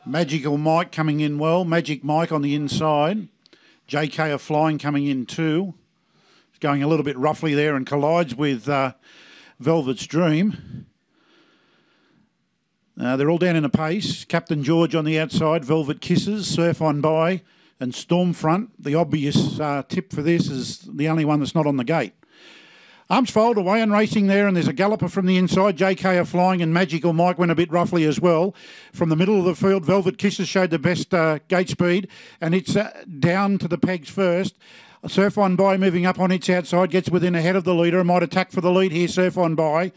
Magical Mike coming in well. Magic Mike on the inside. JK are flying coming in too. It's going a little bit roughly there and collides with Velvet's Dream. They're all down in a pace. Captain George on the outside. Velvet Kisses. Surf on by. And Stormfront. The obvious tip for this is the only one that's not on the gate. Arms fold away and racing there, and there's a galloper from the inside. JK are flying, and Magical Mike went a bit roughly as well. From the middle of the field, Velvet Kisses showed the best gate speed, and it's down to the pegs first. Surf on by moving up on its outside, gets within ahead of the leader and might attack for the lead here. Surf on by.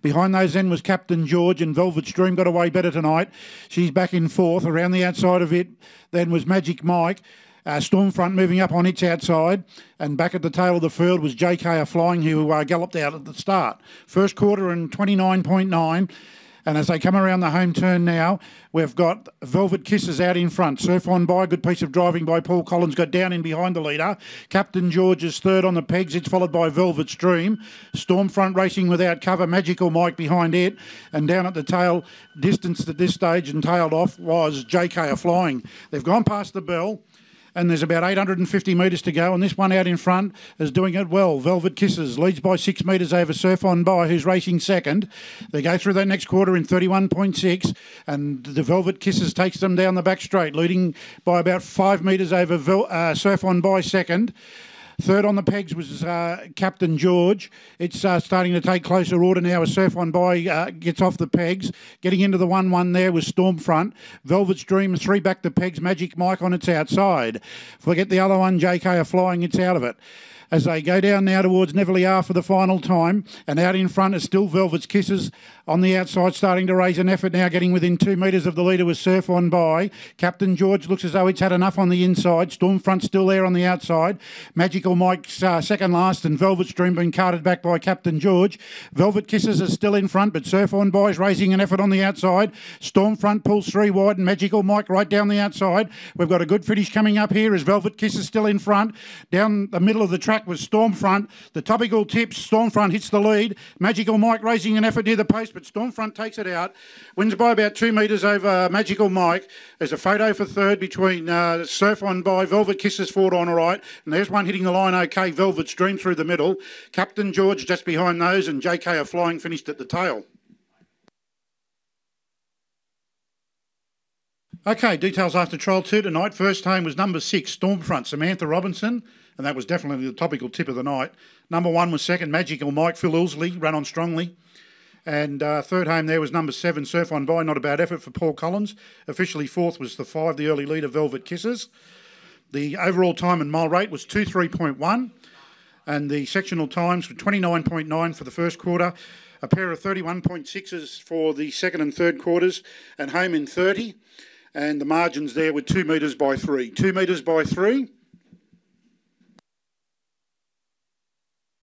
Behind those then was Captain George, and Velvet's Dream got away better tonight. She's back in fourth. Around the outside of it then was Magic Mike. Stormfront moving up on its outside, and back at the tail of the field was JK are flying, who galloped out at the start. First quarter and 29.9, and as they come around the home turn now, we've got Velvet Kisses out in front. Surf on by, good piece of driving by Paul Collins, got down in behind the leader. Captain George is third on the pegs, it's followed by Velvet's Dream. Stormfront racing without cover, Magical Mike behind it, and down at the tail, distance at this stage and tailed off was JK are flying. They've gone past the bell, and there's about 850 metres to go, and this one out in front is doing it well. Velvet Kisses leads by 6 metres over Surf on By, who's racing second. They go through that next quarter in 31.6, and the Velvet Kisses takes them down the back straight, leading by about 5 metres over Surf on By second. Third on the pegs was Captain George. It's starting to take closer order now as Surf on By gets off the pegs. Getting into the 1-1 there was Stormfront. Velvet's Dream 3 back the pegs. Magic Mike on its outside. Forget the other one, JK are flying, it's out of it. As they go down now towards Neville for the final time, and out in front is still Velvet's Kisses on the outside, starting to raise an effort now, getting within 2 metres of the leader with Surf on By. Captain George looks as though it's had enough on the inside. Stormfront still there on the outside. Magical Mike's second last, and Velvet's Dream being carted back by Captain George. Velvet Kisses is still in front, but Surf on By is raising an effort on the outside. Stormfront pulls 3 wide, and Magical Mike right down the outside. We've got a good finish coming up here as Velvet Kisses still in front. Down the middle of the track was Stormfront. The topical tips, Stormfront hits the lead. Magical Mike raising an effort near the post, but Stormfront takes it out. Wins by about 2 metres over Magical Mike. There's a photo for third between Surf on By, Velvet Kisses forward on the right, and there's one hitting the line okay, Velvet's Dream through the middle. Captain George just behind those, and JK are flying finished at the tail. Okay, details after trial 2 tonight. First home was number 6, Stormfront, Samantha Robinson, and that was definitely the topical tip of the night. Number 1 was second, Magical Mike, Phil Ilsley, ran on strongly. And third home there was number 7, Surf on By, not a bad effort for Paul Collins. Officially fourth was the 5, the early leader, Velvet Kisses. The overall time and mile rate was 2:3.1, and the sectional times were 29.9 for the first quarter, a pair of 31.6s for the second and third quarters, and home in 30. And the margins there were 2 metres by 3. 2 metres by 3.